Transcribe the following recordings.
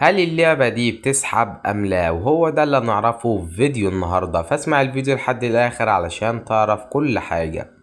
هل اللعبة دي بتسحب أم لا؟ وهو ده اللي نعرفه في فيديو النهاردة، فاسمع الفيديو لحد الآخر علشان تعرف كل حاجة.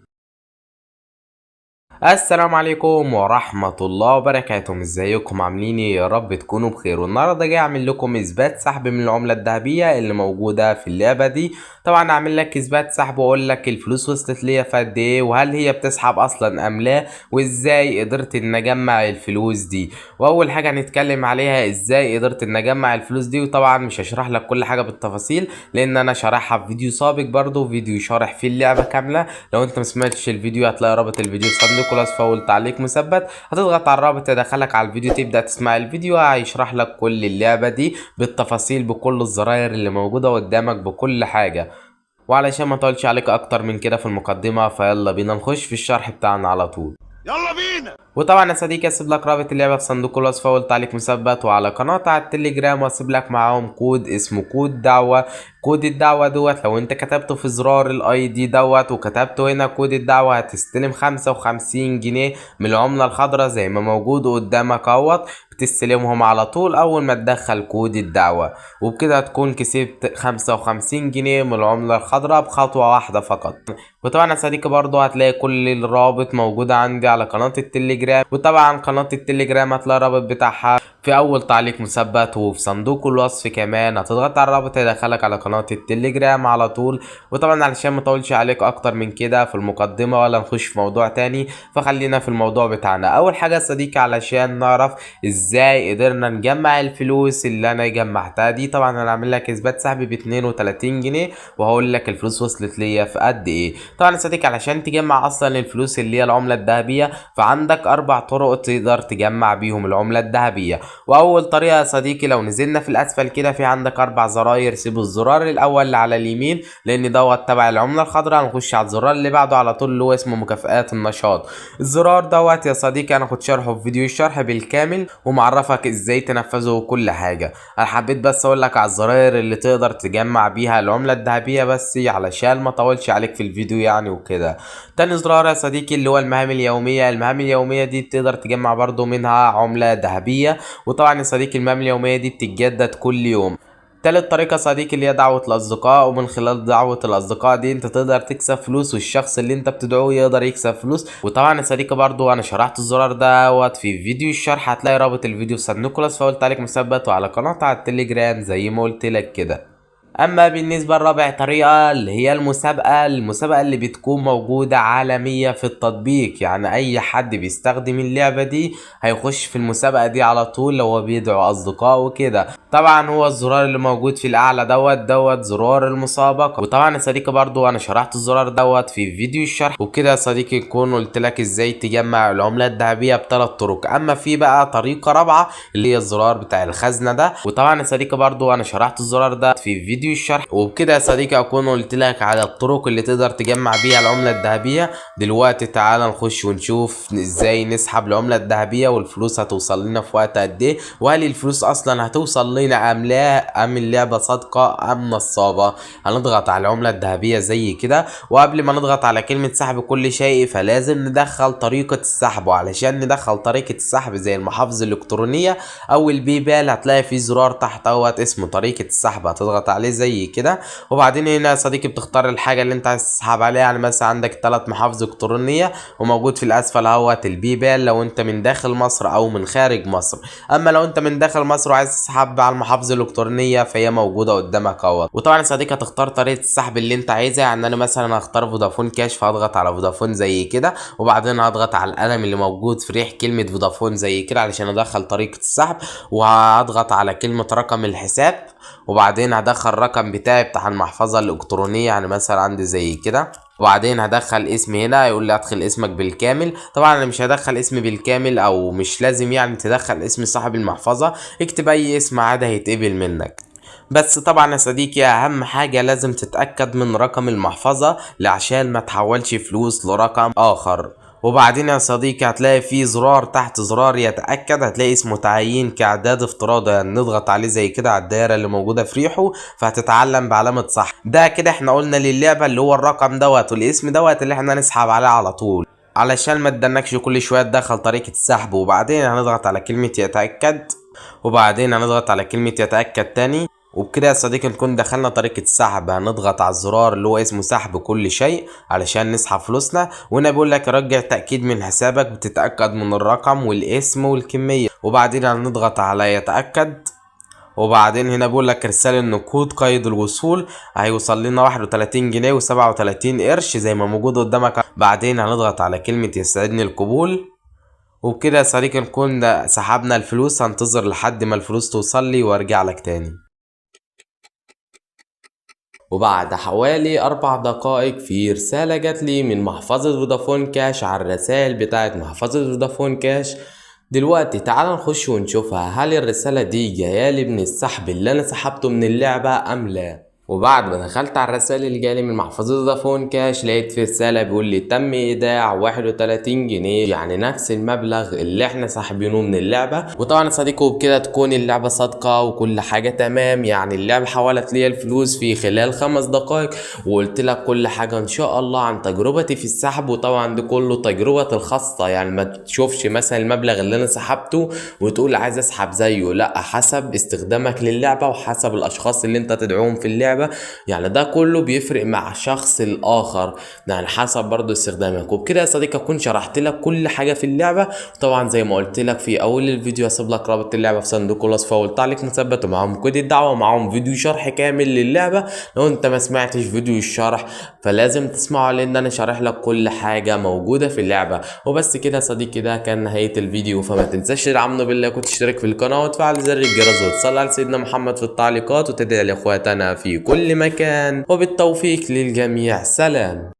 السلام عليكم ورحمة الله وبركاته. ازيكم عاملين ايه؟ يا رب تكونوا بخير. والنهارده جاي اعمل لكم اثبات سحب من العملة الذهبية اللي موجودة في اللعبة دي. طبعا اعمل لك اثبات سحب واقول لك الفلوس وصلت ليا في قد ايه، وهل هي بتسحب اصلا ام لا، وازاي قدرت ان اجمع الفلوس دي. واول حاجة هنتكلم عليها ازاي قدرت ان اجمع الفلوس دي. وطبعا مش هشرح لك كل حاجة بالتفاصيل لان انا شارحها في فيديو سابق، برضو فيديو شارح فيه اللعبة كاملة. لو انت مسمعتش الفيديو هتلاقي رابط الفيديو في صندوق الوصف اول تعليق مثبت، هتضغط على الرابط يدخلك على الفيديو، تبدأ تسمع الفيديو هيشرح لك كل اللعبة دي بالتفاصيل، بكل الزراير اللي موجودة قدامك، بكل حاجة. وعلشان ما اطولش عليك اكتر من كده في المقدمة، فيلا بينا نخش في الشرح بتاعنا على طول. يلا بينا. وطبعا يا صديقي اسيب لك رابط اللعبه في صندوق الوصف اول تعليق مثبت، وعلى قناه على التليجرام، واسيب لك معاهم كود اسمه كود دعوه. كود الدعوه دوت لو انت كتبته في زرار الاي دي دوت وكتبته هنا كود الدعوه، هتستلم 55 جنيه من العمله الخضراء زي ما موجود قدامك اهوت. بتستلمهم على طول اول ما تدخل كود الدعوه، وبكده هتكون كسبت 55 جنيه من العمله الخضراء بخطوه واحده فقط. وطبعا يا صديقي برضو هتلاقي كل الرابط موجودة عندي على قناة التليجرام، وطبعا قناة التليجرام هتلاقي الرابط بتاعها في اول تعليق مثبت وفي صندوق الوصف كمان. هتضغط على الرابط يدخلك على قناة التليجرام على طول. وطبعا علشان ما اطولش عليك اكتر من كده في المقدمة ولا نخش في موضوع تاني، فخلينا في الموضوع بتاعنا. اول حاجة يا صديقي علشان نعرف ازاي قدرنا نجمع الفلوس اللي انا جمعتها دي، طبعا انا هعمل لك اثبات سحب ب 32 جنيه وهقول لك الفلوس وصلت ليا في قد ايه. طبعا يا صديقي علشان تجمع اصلا الفلوس اللي هي العملة الذهبية، فعندك 4 طرق تقدر تجمع بيهم العملة الذهبية. واول طريقة يا صديقي لو نزلنا في الاسفل كده في عندك 4 زراير، سيب الزرار الاول اللي على اليمين لان دوت تبع العملة الخضراء، هنخش على الزرار اللي بعده على طول اللي هو اسمه مكافآت النشاط. الزرار دوت يا صديقي انا كنت شارحه في فيديو الشرح بالكامل ومعرفك ازاي تنفذه وكل حاجة. انا حبيت بس اقول لك على الزراير اللي تقدر تجمع بيها العملة الذهبية بس علشان ما اطولش عليك في الفيديو يعني وكده. تاني زرار يا صديقي اللي هو المهام اليومية. المهام اليومية دي تقدر تجمع برضو منها عملة ذهبية، وطبعا يا صديقي المهام اليومية دي بتتجدد كل يوم. تالت طريقة صديقي اللي هي دعوة الأصدقاء، ومن خلال دعوة الأصدقاء دي أنت تقدر تكسب فلوس والشخص اللي أنت بتدعوه يقدر يكسب فلوس. وطبعا يا صديقي برضو أنا شرحت الزرار دوت في فيديو الشرح، هتلاقي رابط الفيديو في صندوق الوصف فقلت عليك مثبت وعلى قناة على التليجرام زي ما قلت لك كده. اما بالنسبه لرابع طريقه اللي هي المسابقه اللي بتكون موجوده عالميه في التطبيق، يعني اي حد بيستخدم اللعبه دي هيخش في المسابقه دي على طول لو هو بيدعو اصدقائه وكده. طبعا هو الزرار اللي موجود في الاعلى دوت زرار المسابقه. وطبعا يا صديقي برضو انا شرحت الزرار دوت في فيديو الشرح، وكده يا صديقي نكون قلت لك ازاي تجمع العمله الذهبيه ب3 طرق. اما في بقى طريقه رابعه اللي هي الزرار بتاع الخزنه ده، وطبعا يا صديقي برضو انا شرحت الزرار ده في فيديو الشرح. وبكده يا صديقي اكون قلت لك على الطرق اللي تقدر تجمع بيها العمله الذهبيه. دلوقتي تعال نخش ونشوف ازاي نسحب العمله الذهبيه والفلوس هتوصل لنا في وقت قد ايه، وهل الفلوس اصلا هتوصل لنا ام لا، ام اللعبه صادقه ام نصابه. هنضغط على العمله الذهبيه زي كده، وقبل ما نضغط على كلمه سحب كل شيء فلازم ندخل طريقه السحب. وعلشان ندخل طريقه السحب زي المحافظ الالكترونيه او البي بال هتلاقي في زرار تحت اهوت اسمه طريقه السحب، هتضغط عليه زي كده. وبعدين هنا يا صديقي بتختار الحاجه اللي انت عايز تسحب عليها، يعني مثلا عندك 3 محافظ الكترونيه وموجود في الاسفل اهوت البي بال لو انت من داخل مصر او من خارج مصر. اما لو انت من داخل مصر وعايز تسحب على المحافظه الالكترونيه فهي موجوده قدامك اهوت. وطبعا يا صديقي هتختار طريقه السحب اللي انت عايزها، يعني انا مثلا هختار فودافون كاش فهضغط على فودافون زي كده، وبعدين هضغط على القلم اللي موجود في ريح كلمه فودافون زي كده علشان ادخل طريقه السحب، وهضغط على كلمه رقم الحساب، وبعدين هدخل الرقم بتاعي بتاع المحفظة الإلكترونية يعني مثلا عندي زي كده. وبعدين هدخل اسمي هنا، يقول لي ادخل اسمك بالكامل. طبعا انا مش هدخل اسمي بالكامل او مش لازم يعني تدخل اسم صاحب المحفظة، اكتب اي اسم عادي هيتقبل منك. بس طبعا يا صديقي اهم حاجة لازم تتأكد من رقم المحفظة عشان ما تحولش فلوس لرقم اخر. وبعدين يا صديقي هتلاقي في زرار تحت زرار يتأكد، هتلاقي اسمه تعيين كإعداد افتراضي، يعني نضغط عليه زي كده على الدايرة اللي موجودة في ريحه فهتتعلم بعلامة صح. ده كده احنا قلنا للعبة اللي هو الرقم دوت والاسم دوت اللي احنا نسحب عليه على طول علشان ما تدنكش كل شوية تدخل طريقة السحب. وبعدين هنضغط على كلمة يتأكد، وبعدين هنضغط على كلمة يتأكد تاني. وبكده يا صديقي نكون دخلنا طريقة السحب. هنضغط على الزرار اللي هو اسمه سحب كل شيء علشان نسحب فلوسنا. وهنا بيقول لك رجع تأكيد من حسابك، بتتأكد من الرقم والاسم والكمية. وبعدين هنضغط على يتأكد. وبعدين هنا بيقول لك ارسال النقود قيد الوصول، هيوصل لنا 31 جنيه و37 قرش زي ما موجود قدامك. بعدين هنضغط على كلمة يسعدني القبول. وبكده يا صديقي نكون سحبنا الفلوس. هنتظر لحد ما الفلوس توصل لي وارجع لك تاني. وبعد حوالي 4 دقائق في رسالة جات لي من محفظة فودافون كاش على الرسائل بتاعت محفظة فودافون كاش. دلوقتي تعال نخش ونشوفها، هل الرسالة دي جايالي من السحب اللي انا سحبته من اللعبة ام لا. وبعد ما دخلت على الرسائل اللي جالي من محفظة فودافون كاش، لقيت في رسالة بيقول لي تم ايداع 31 جنيه، يعني نفس المبلغ اللي احنا ساحبينه من اللعبة. وطبعا يا صديقي وبكده تكون اللعبة صادقة وكل حاجة تمام. يعني اللعبة حولت لي الفلوس في خلال 5 دقائق، وقلت لك كل حاجة ان شاء الله عن تجربتي في السحب. وطبعا دي كله تجربة الخاصة، يعني ما تشوفش مثلا المبلغ اللي انا سحبته وتقول عايز اسحب زيه، لا، حسب استخدامك للعبة وحسب الاشخاص اللي انت تدعوهم في اللعبة. يعني ده كله بيفرق مع شخص الاخر، يعني حسب برضو استخدامك. وبكده يا صديقي اكون شرحت لك كل حاجه في اللعبه. طبعا زي ما قلت لك في اول الفيديو هسيب لك رابط اللعبه في صندوق الوصف والتعليق مثبت، ومعاهم كود الدعوه ومعاهم فيديو شرح كامل للعبه. لو انت ما سمعتش فيديو الشرح فلازم تسمعه، لان انا شارح لك كل حاجه موجوده في اللعبه. وبس كده يا صديقي ده كان نهايه الفيديو. فما تنساش تدعمنا بالله وتشترك في القناه وتفعل زر الجرس وتصلي على سيدنا محمد في التعليقات وتدعي لاخواتنا في كل مكان. وبالتوفيق للجميع، سلام.